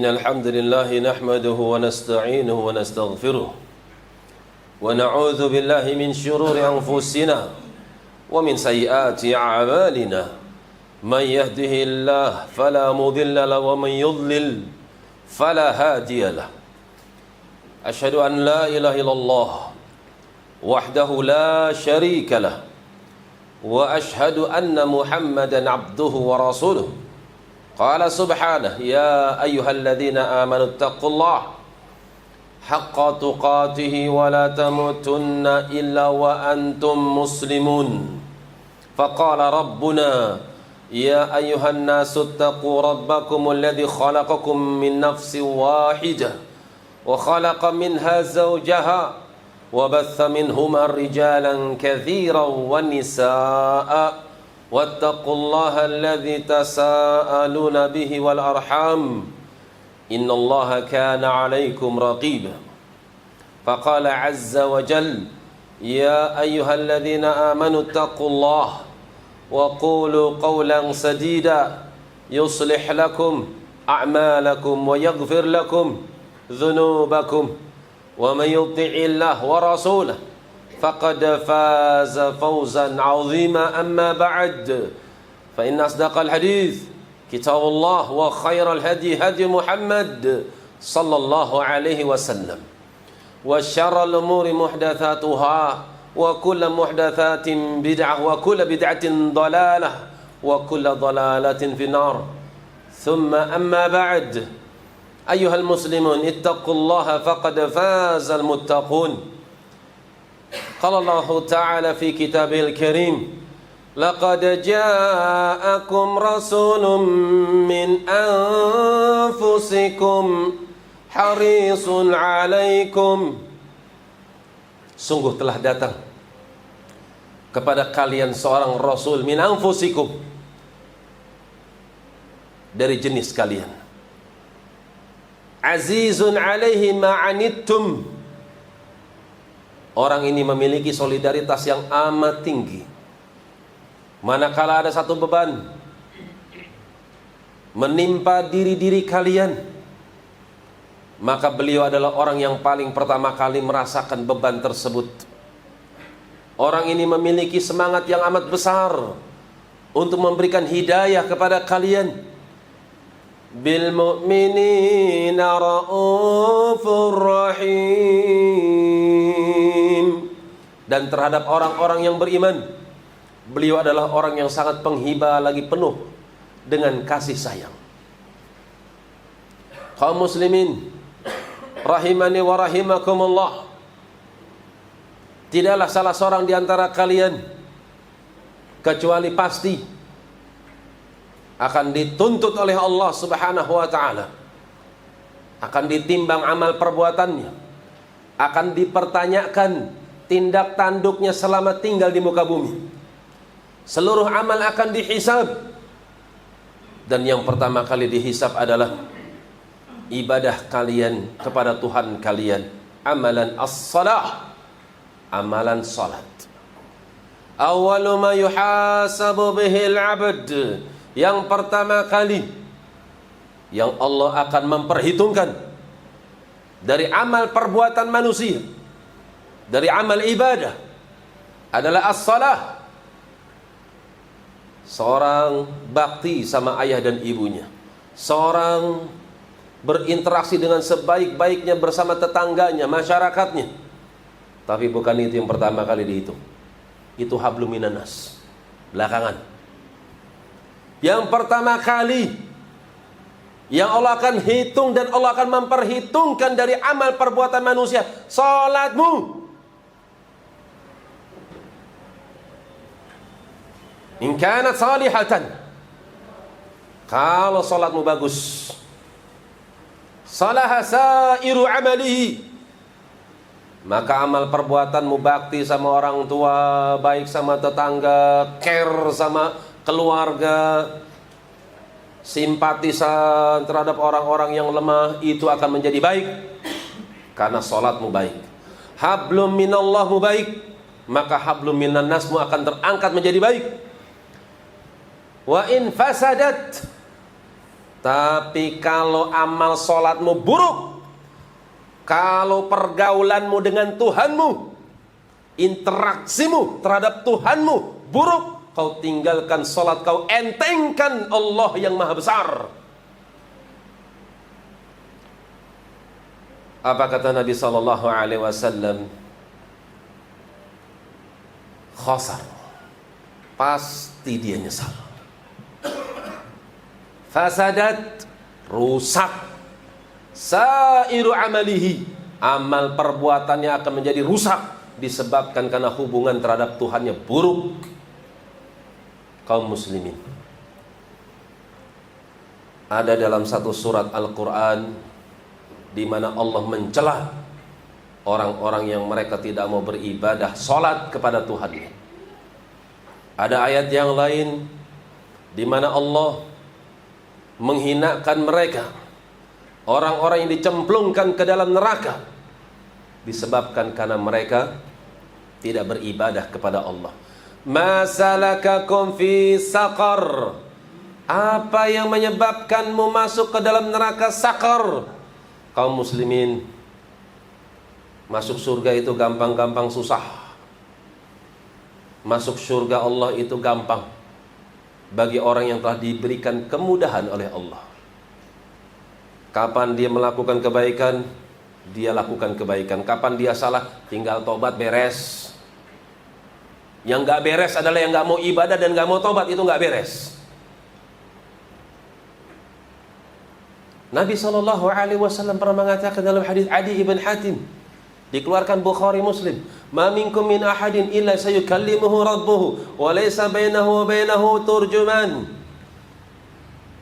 إن الحمد لله نحمده ونستعينه ونستغفره ونعوذ بالله من شرور أنفسنا ومن سيئات أعمالنا من يهده الله فلا مضل له ومن يضلل فلا هادي له أشهد أن لا إله إلا الله وحده لا شريك له وأشهد أن محمدا عبده ورسوله قال سبحانه يا أيها الذين آمنوا اتقوا الله حق تقاته ولا تموتن إلا وأنتم مسلمون فقال ربنا يا أيها الناس اتقوا ربكم الذي خلقكم من نفس واحدة وخلق منها زوجها وبث منهما رجالا كثيرا ونساء واتقوا الله الذي تساءلون به والأرحام إن الله كان عليكم رقيبا فقال عز وجل يا أيها الذين آمنوا اتقوا الله وقولوا قولا سديدا يصلح لكم أعمالكم ويغفر لكم ذنوبكم ومن يطع الله ورسوله فقد فاز فوزا عظيما أما بعد فإن أصدق الحديث كتاب الله وخير الهدي هدي محمد صلى الله عليه وسلم وشر الأمور محدثاتها وكل محدثات بدعة وكل بدعة ضلالة وكل ضلالة في النار ثم أما بعد أيها المسلمون اتقوا الله فقد فاز المتقون قال الله تعالى في كتابه الكريم لقد جاءكم رسول من أنفسكم حريص عليكم sungguh telah datang kepada kalian seorang rasul min anfusikum dari jenis kalian azizun alaihi ma'anittum. Orang ini memiliki solidaritas yang amat tinggi. Manakala ada satu beban menimpa diri-diri kalian, maka beliau adalah orang yang paling pertama kali merasakan beban tersebut. Orang ini memiliki semangat yang amat besar untuk memberikan hidayah kepada kalian. Bil mu'minina raufur rahim. Dan terhadap orang-orang yang beriman, beliau adalah orang yang sangat penghibah lagi penuh dengan kasih sayang. Kaum muslimin rahimani wa rahimakumullah, tidaklah salah seorang di antara kalian kecuali pasti akan dituntut oleh Allah Subhanahu wa ta'ala, akan ditimbang amal perbuatannya, akan dipertanyakan tindak tanduknya selama tinggal di muka bumi. Seluruh amal akan dihisab, dan yang pertama kali dihisab adalah ibadah kalian kepada Tuhan kalian, amalan as-salah, amalan salat. Awwalu ma yuhasabu bihil abd, yang pertama kali yang Allah akan memperhitungkan dari amal perbuatan manusia, dari amal ibadah, adalah as-salah. Seorang bakti sama ayah dan ibunya, seorang berinteraksi dengan sebaik-baiknya bersama tetangganya, masyarakatnya. Tapi bukan itu yang pertama kali dihitung. Itu hablum minan nas, belakangan. Yang pertama kali yang Allah akan hitung dan Allah akan memperhitungkan dari amal perbuatan manusia, salatmu. In kanat salihatan, kalau salatmu bagus, salaha sairu amalihi, maka amal perbuatanmu bakti sama orang tua, baik sama tetangga, care sama keluarga, simpatisan terhadap orang-orang yang lemah, itu akan menjadi baik karena salatmu baik. Hablum minallahmu baik, maka hablum minan nasmu akan terangkat menjadi baik. Wa in fasadat, Tapi kalau amal sholatmu buruk, kalau pergaulanmu dengan Tuhanmu, interaksimu terhadap Tuhanmu buruk, kau tinggalkan sholat, kau entengkan Allah yang maha besar. Apa kata Nabi SAW? Khasar, pasti dia nyesal. Fasadat, rusak. Sairu amalihi, amal perbuatannya akan menjadi rusak disebabkan karena hubungan terhadap Tuhannya buruk. Kaum muslimin, ada dalam satu surat Al-Quran di mana Allah mencela orang-orang yang mereka tidak mau beribadah salat kepada Tuhannya. Ada ayat yang lain di mana Allah menghinakan mereka, orang-orang yang dicemplungkan ke dalam neraka disebabkan karena mereka tidak beribadah kepada Allah. Masalakakum fi saqar, apa yang menyebabkanmu masuk ke dalam neraka saqar? Kaum muslimin, masuk surga itu gampang-gampang susah. Masuk surga Allah itu gampang bagi orang yang telah diberikan kemudahan oleh Allah. Kapan dia melakukan kebaikan, dia lakukan kebaikan. Kapan dia salah, tinggal tobat, beres. Yang gak beres adalah yang gak mau ibadah dan gak mau tobat, itu gak beres. Nabi SAW pernah mengatakan dalam hadis Adi ibn Hatim, dikeluarkan Bukhari Muslim, "Ma minkum min ahadin illa sayukallimuhu rabbuhu wa laysa bainahu wa bainahu turjuman."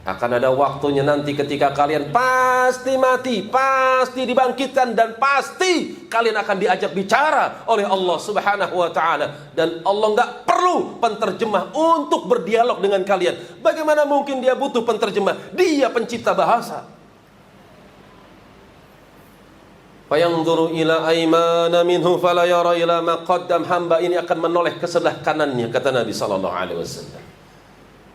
Akan ada waktunya nanti ketika kalian pasti mati, pasti dibangkitkan, dan pasti kalian akan diajak bicara oleh Allah Subhanahu wa ta'ala. Dan Allah nggak perlu penterjemah untuk berdialog dengan kalian. Bagaimana mungkin dia butuh penterjemah? Dia pencipta bahasa. Fayanzuru ila aymana minhu fala yara ila ma qaddam, hamba ini akan menoleh ke sebelah kanannya, kata Nabi SAW.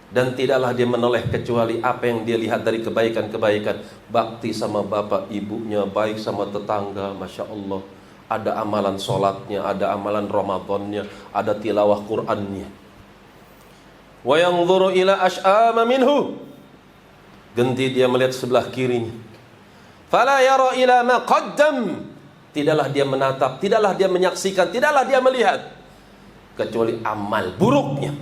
Dan tidaklah dia menoleh kecuali apa yang dia lihat dari kebaikan-kebaikan. Bakti sama bapak ibunya, baik sama tetangga, Masya Allah. Ada amalan sholatnya, ada amalan Ramadannya, ada tilawah Qur'annya. Wa yanzuru ila ash'ama minhu, ganti dia melihat sebelah kirinya. Fala yara ila ma qaddam, tidaklah dia menatap, tidaklah dia menyaksikan, tidaklah dia melihat kecuali amal buruknya.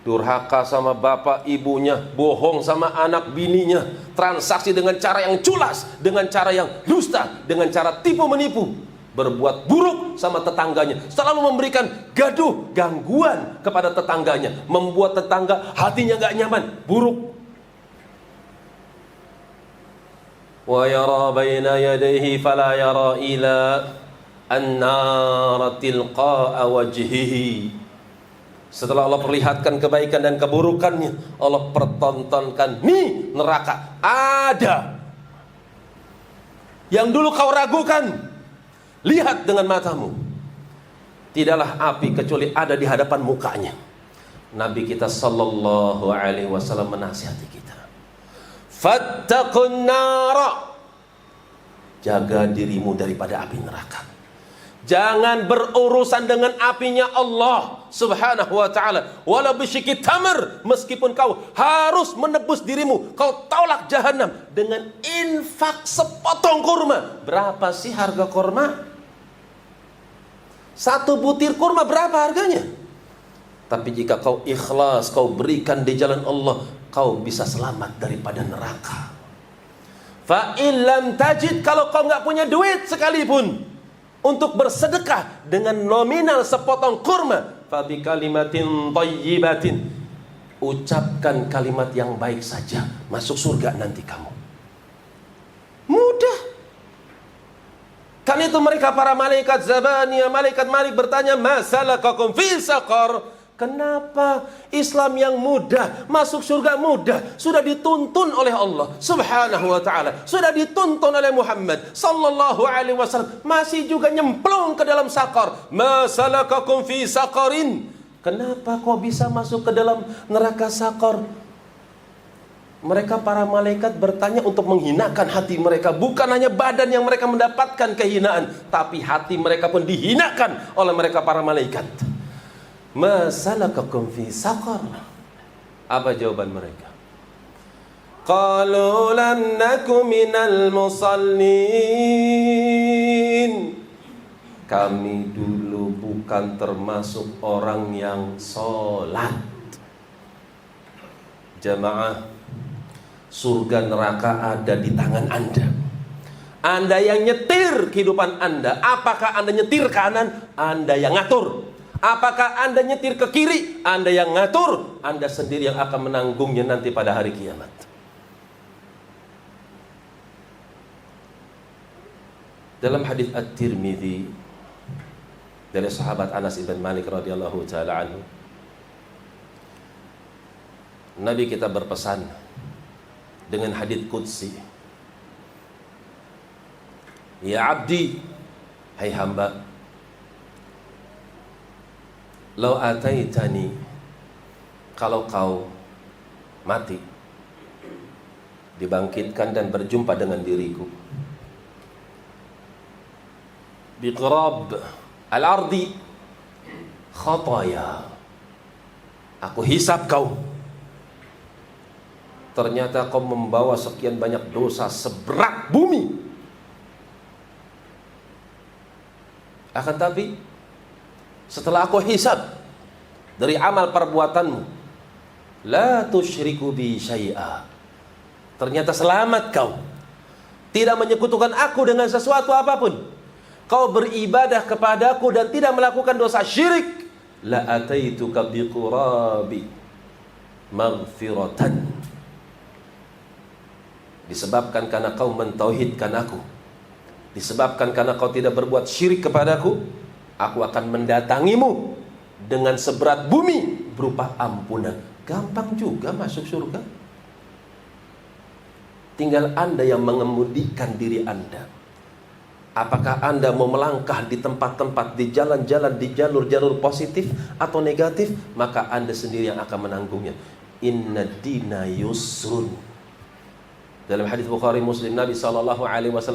Durhaka sama bapak ibunya, bohong sama anak bininya, transaksi dengan cara yang culas, dengan cara yang dusta, dengan cara tipu menipu, berbuat buruk sama tetangganya, selalu memberikan gaduh, gangguan kepada tetangganya, membuat tetangga hatinya gak nyaman, buruk. Wa yara baina yadayhi fala yara ila an-nar tilqa'a wajhihi. Setelah Allah perlihatkan kebaikan dan keburukannya, Allah pertontonkan, nih neraka ada. Yang dulu kau ragukan, lihat dengan matamu. Tidaklah api kecuali ada di hadapan mukanya. Nabi kita sallallahu alaihi wasallam menasihati kita, fattaqun nara, jaga dirimu daripada api neraka. Jangan berurusan dengan apinya Allah Subhanahu wa ta'ala. Walau bisyikit tamr, meskipun kau harus menebus dirimu, kau tolak jahanam dengan infak sepotong kurma. Berapa sih harga kurma? Satu butir kurma berapa harganya? Tapi jika kau ikhlas, kau berikan di jalan Allah, kau bisa selamat daripada neraka. Fa illam tajid, kalau kau nggak punya duit sekalipun untuk bersedekah dengan nominal sepotong kurma, fa bi kalimatin thayyibatin, ucapkan kalimat yang baik saja, masuk surga nanti kamu. Mudah. Kan itu mereka para malaikat Zabaniyah, malaikat Malik bertanya, masalakakum fi saqar? Kenapa Islam yang mudah, masuk surga mudah, sudah dituntun oleh Allah Subhanahu wa ta'ala, sudah dituntun oleh Muhammad sallallahu alaihi wasallam, masih juga nyemplung ke dalam sakar. Masalakakum fi saqarin? Kenapa kau bisa masuk ke dalam neraka sakar? Mereka para malaikat bertanya untuk menghinakan hati mereka. Bukan hanya badan yang mereka mendapatkan kehinaan, tapi hati mereka pun dihinakan oleh mereka para malaikat. Ma salakakum fi saqar? Apa jawaban mereka? Qalu lam naku minal musallin. Kami dulu bukan termasuk orang yang sholat. Jamaah, surga neraka ada di tangan Anda. Anda yang nyetir kehidupan Anda. Apakah Anda nyetir kanan? Anda yang ngatur. Apakah Anda nyetir ke kiri? Anda yang ngatur. Anda sendiri yang akan menanggungnya nanti pada hari kiamat. Dalam hadis At-Tirmidzi dari sahabat Anas ibn Malik radhiyallahu taala anhu, Nabi kita berpesan dengan hadits qudsi, ya abdi, hai hamba, lau ataitani, kalau kau mati, dibangkitkan dan berjumpa dengan diriku, biqrab al-ardi khataya, aku hisab kau, ternyata kau membawa sekian banyak dosa seberat bumi. Akan tapi setelah aku hisab dari amal perbuatanmu, la tusyriku bi syai'a, ternyata selamat kau, tidak menyekutukan aku dengan sesuatu apapun. Kau beribadah kepadaku dan tidak melakukan dosa syirik. La ataituka biqurabi maghfiratan. Disebabkan karena kau mentauhidkan aku, disebabkan karena kau tidak berbuat syirik kepadaku, aku akan mendatangimu dengan seberat bumi berupa ampunan. Gampang juga masuk surga. Tinggal Anda yang mengemudikan diri Anda. Apakah Anda mau melangkah di tempat-tempat, di jalan-jalan, di jalur-jalur positif atau negatif? Maka Anda sendiri yang akan menanggungnya. Inna dina yusrun. Dalam hadis Bukhari Muslim, Nabi SAW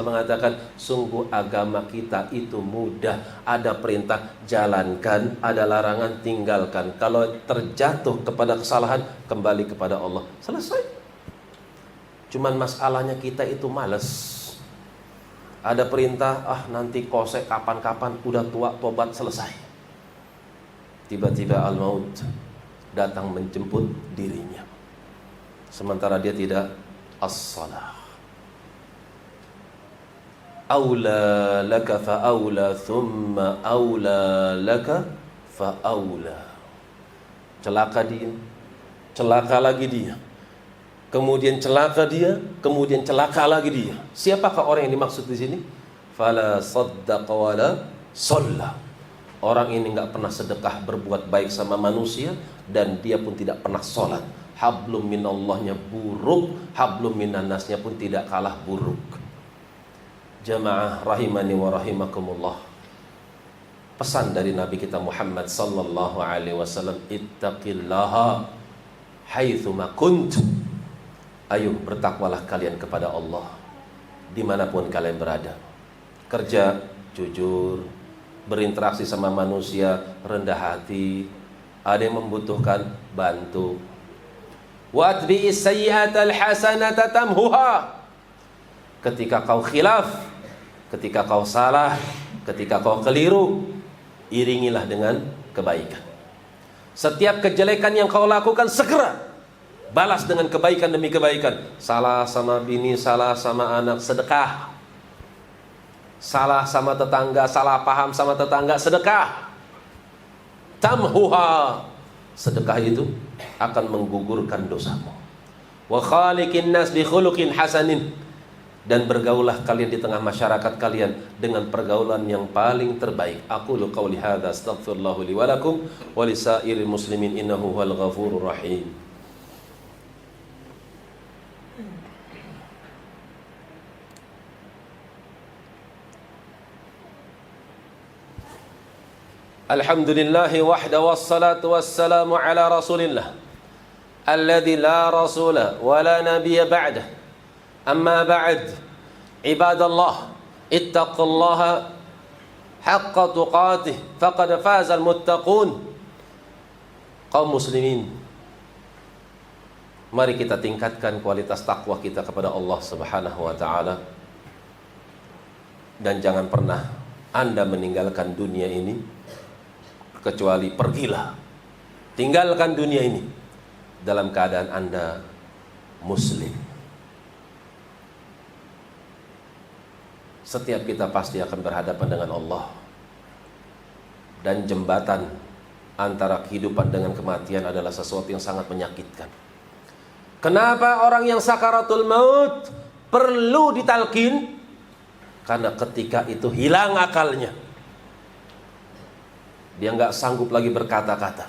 mengatakan, sungguh agama kita itu mudah. Ada perintah, jalankan. Ada larangan, tinggalkan. Kalau terjatuh kepada kesalahan, kembali kepada Allah. Selesai. Cuman masalahnya kita itu malas. Ada perintah, nanti kosek kapan-kapan, udah tua, tobat, selesai. Tiba-tiba al-maut datang menjemput dirinya. Sementara dia tidak as-salah. Aula laka fa'aula, thumma aula laka fa'aula. Celaka dia, celaka lagi dia. Kemudian celaka dia, kemudian celaka lagi dia. Siapakah orang yang dimaksud di sini? Fala saddaqa wala shalla. Orang ini enggak pernah sedekah berbuat baik sama manusia dan dia pun tidak pernah sholat. Hablum minallahnya buruk, hablum minannasnya pun tidak kalah buruk. Jamaah rahimani wa rahimakumullah. Pesan dari Nabi kita Muhammad sallallahu alaihi wasallam, ittaqillaha haitsuma kuntum. Ayo bertakwalah kalian kepada Allah dimanapun kalian berada. Kerja jujur, berinteraksi sama manusia rendah hati, ada yang membutuhkan bantu. Watbi'is sayyi'atal hasanata tamhuha. Ketika kau khilaf, ketika kau salah, ketika kau keliru, iringilah dengan kebaikan. Setiap kejelekan yang kau lakukan segera balas dengan kebaikan demi kebaikan. Salah sama bini, salah sama anak, sedekah. Salah sama tetangga, salah paham sama tetangga, sedekah. Tamhuha. Sedekah itu akan menggugurkan dosamu. Wa khaliqin nas bi khuluqin hasanin. Dan bergaulah kalian di tengah masyarakat kalian dengan pergaulan yang paling terbaik. Aqulu qauli hadza astaghfirullah li wa lakum wa lisairil muslimin innahu huwal ghafurur rahim. Alhamdulillahi wahda wassalatu wassalamu ala rasulillah alladzi la rasula wa la nabiyya ba'dah. Amma ba'd, ibadallah, ittaqullaha haqqa tuqatih faqad fazal muttaqun. Kaum muslimin, mari kita tingkatkan kualitas takwa kita kepada Allah Subhanahu wa taala. Dan jangan pernah Anda meninggalkan dunia ini kecuali pergilah, tinggalkan dunia ini dalam keadaan Anda muslim. Setiap kita pasti akan berhadapan dengan Allah, dan jembatan antara kehidupan dengan kematian adalah sesuatu yang sangat menyakitkan. Kenapa orang yang sakaratul maut perlu ditalkin? Karena ketika itu hilang akalnya, dia nggak sanggup lagi berkata-kata,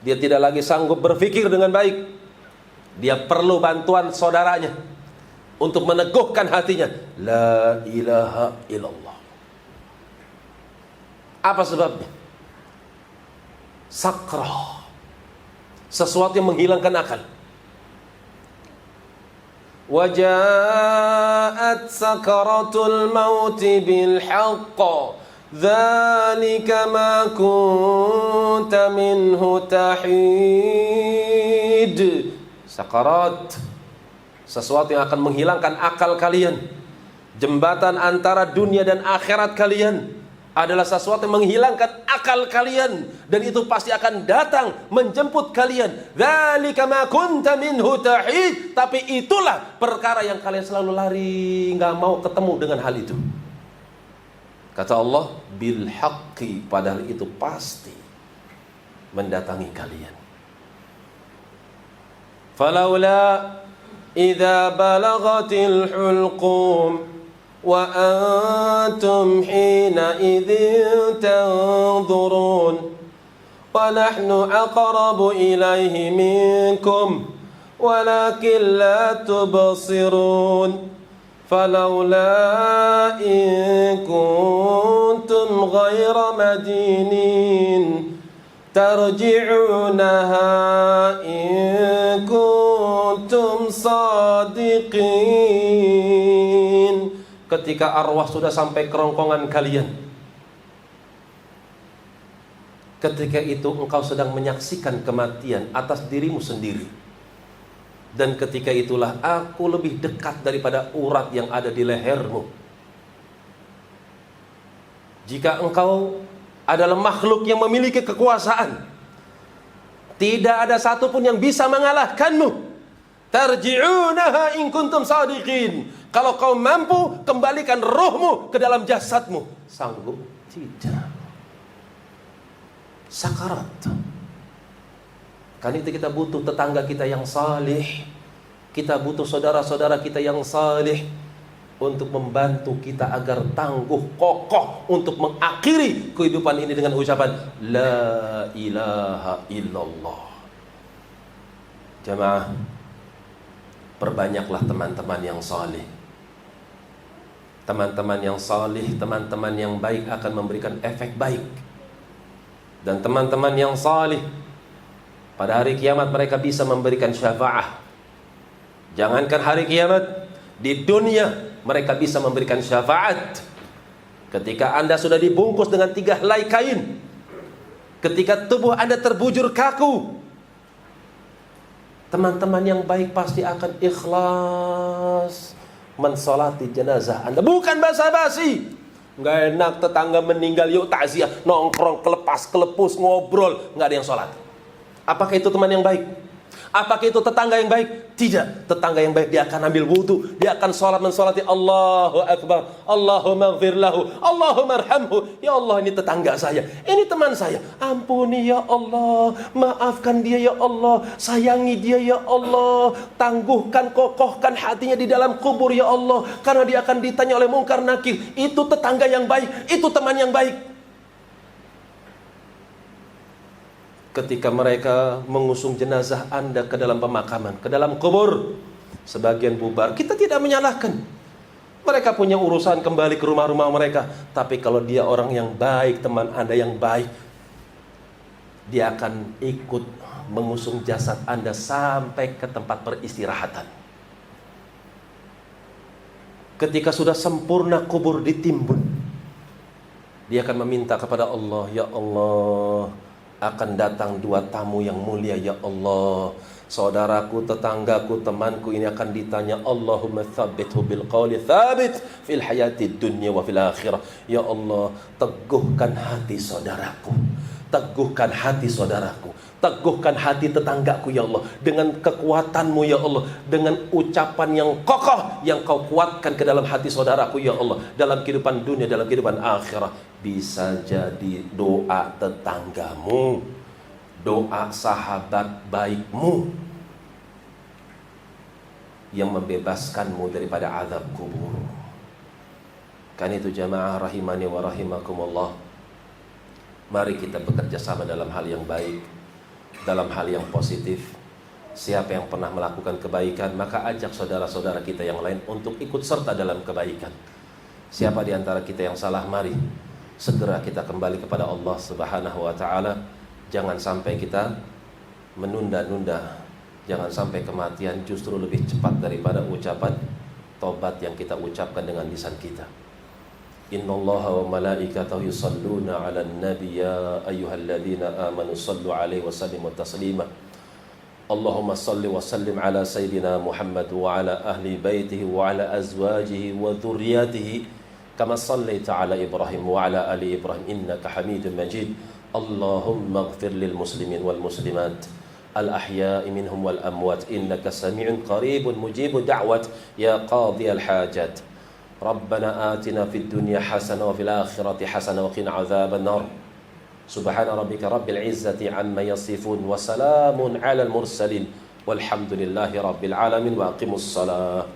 dia tidak lagi sanggup berpikir dengan baik. Dia perlu bantuan saudaranya untuk meneguhkan hatinya, la ilaha illallah. Apa sebabnya? Sakrah, sesuatu yang menghilangkan akal. Waja'at sakaratul mauti bil haqq, dzalika ma kunta minhu tahid. Sakarat, sesuatu yang akan menghilangkan akal kalian. Jembatan antara dunia dan akhirat kalian adalah sesuatu yang menghilangkan akal kalian, dan itu pasti akan datang menjemput kalian. Dzalika ma kunta minhu tahid. Tapi itulah perkara yang kalian selalu lari, nggak mau ketemu dengan hal itu. Kata Allah, bil haqqi, padahal itu pasti mendatangi kalian. Falaula idza balagatil hulqum wa antum hina idzin tanzurun wa nahnu aqrabu ilaihi minkum walakin la tubsirun falaula in kuntum ghayra madinin tarji'unaha in kuntum sadiqin. Ketika arwah sudah sampai kerongkongan kalian, ketika itu engkau sedang menyaksikan kematian atas dirimu sendiri, dan ketika itulah aku lebih dekat daripada urat yang ada di lehermu. Jika engkau adalah makhluk yang memiliki kekuasaan, tidak ada satupun yang bisa mengalahkanmu. Tarji'unaha in kuntum sadiqin. Kalau kau mampu, kembalikan rohmu ke dalam jasadmu. Sanggup? Tidak. Sakarat. Kan itu kita butuh tetangga kita yang saleh, kita butuh saudara-saudara kita yang saleh untuk membantu kita agar tangguh, kokoh untuk mengakhiri kehidupan ini dengan ucapan la ilaha illallah. Jamaah, perbanyaklah teman-teman yang saleh. Teman-teman yang saleh, teman-teman yang baik akan memberikan efek baik. Dan teman-teman yang saleh, pada hari kiamat mereka bisa memberikan syafaah. Jangankan hari kiamat, di dunia mereka bisa memberikan syafaat. Ketika Anda sudah dibungkus dengan 3 helai kain, ketika tubuh Anda terbujur kaku, teman-teman yang baik pasti akan ikhlas mensolati jenazah Anda. Bukan basa-basi. Nggak enak tetangga meninggal, yuk takziah, nongkrong, kelepas-kelepus, ngobrol, nggak ada yang sholat. Apakah itu teman yang baik? Apakah itu tetangga yang baik? Tidak. Tetangga yang baik, dia akan ambil wudu, dia akan sholat, mensolati Allahu Akbar, Allahumma ighfir lahu, Allahumma arhamhu. Ya Allah, ini tetangga saya, ini teman saya, ampuni ya Allah, maafkan dia ya Allah, sayangi dia ya Allah, tangguhkan, kokohkan hatinya di dalam kubur ya Allah, karena dia akan ditanya oleh mungkar nakir. Itu tetangga yang baik, itu teman yang baik. Ketika mereka mengusung jenazah Anda ke dalam pemakaman, ke dalam kubur, sebagian bubar, kita tidak menyalahkan. Mereka punya urusan kembali ke rumah-rumah mereka. Tapi kalau dia orang yang baik, teman Anda yang baik, dia akan ikut mengusung jasad Anda sampai ke tempat peristirahatan. Ketika sudah sempurna kubur ditimbun, dia akan meminta kepada Allah, ya Allah, akan datang dua tamu yang mulia, ya Allah. Saudaraku, tetanggaku, temanku ini akan ditanya, Allahumma thabbithu bil qawli thabit fil hayati dunya wa fil akhirah. Ya Allah, teguhkan hati saudaraku, teguhkan hati saudaraku, teguhkan hati tetanggaku, ya Allah, dengan kekuatanmu, ya Allah, dengan ucapan yang kokoh yang kau kuatkan ke dalam hati saudaraku, ya Allah, dalam kehidupan dunia, dalam kehidupan akhirah. Bisa jadi doa tetanggamu, doa sahabat baikmu yang membebaskanmu daripada azab kubur. Kan itu jamaah rahimani wa rahimakumullah. Mari kita bekerja sama dalam hal yang baik, dalam hal yang positif. Siapa yang pernah melakukan kebaikan, maka ajak saudara-saudara kita yang lain untuk ikut serta dalam kebaikan. Siapa di antara kita yang salah, mari segera kita kembali kepada Allah Subhanahu wa ta'ala. Jangan sampai kita menunda-nunda. Jangan sampai kematian justru lebih cepat daripada ucapan tobat yang kita ucapkan dengan lisan kita. Innallaha wa malaikatahu yusalluna 'alan nabi ya ayyuhalladzina amanu sallu 'alaihi wa sallimu taslima. Allahumma salli wa sallim ala sayyidina Muhammad wa ala ahli baitihi wa ala azwajihi wa dhurriyyatihi kama sallaita ala Ibrahim wa ala ali Ibrahim innaka Hamidum Majid. Allahumma ighfir lil muslimin wal muslimat al ahya'i minhum wal amwat innaka sami'un qaribun mujibud da'wat ya qadhi al hajat. Rabbana atina fid dunya hasanah wa fil akhirati hasanah wa qina adzaban nar. Subhana rabbika rabbil izzati amma yasifun wa salamun alal mursalin walhamdulillahi rabbil alamin wa aqimus salah.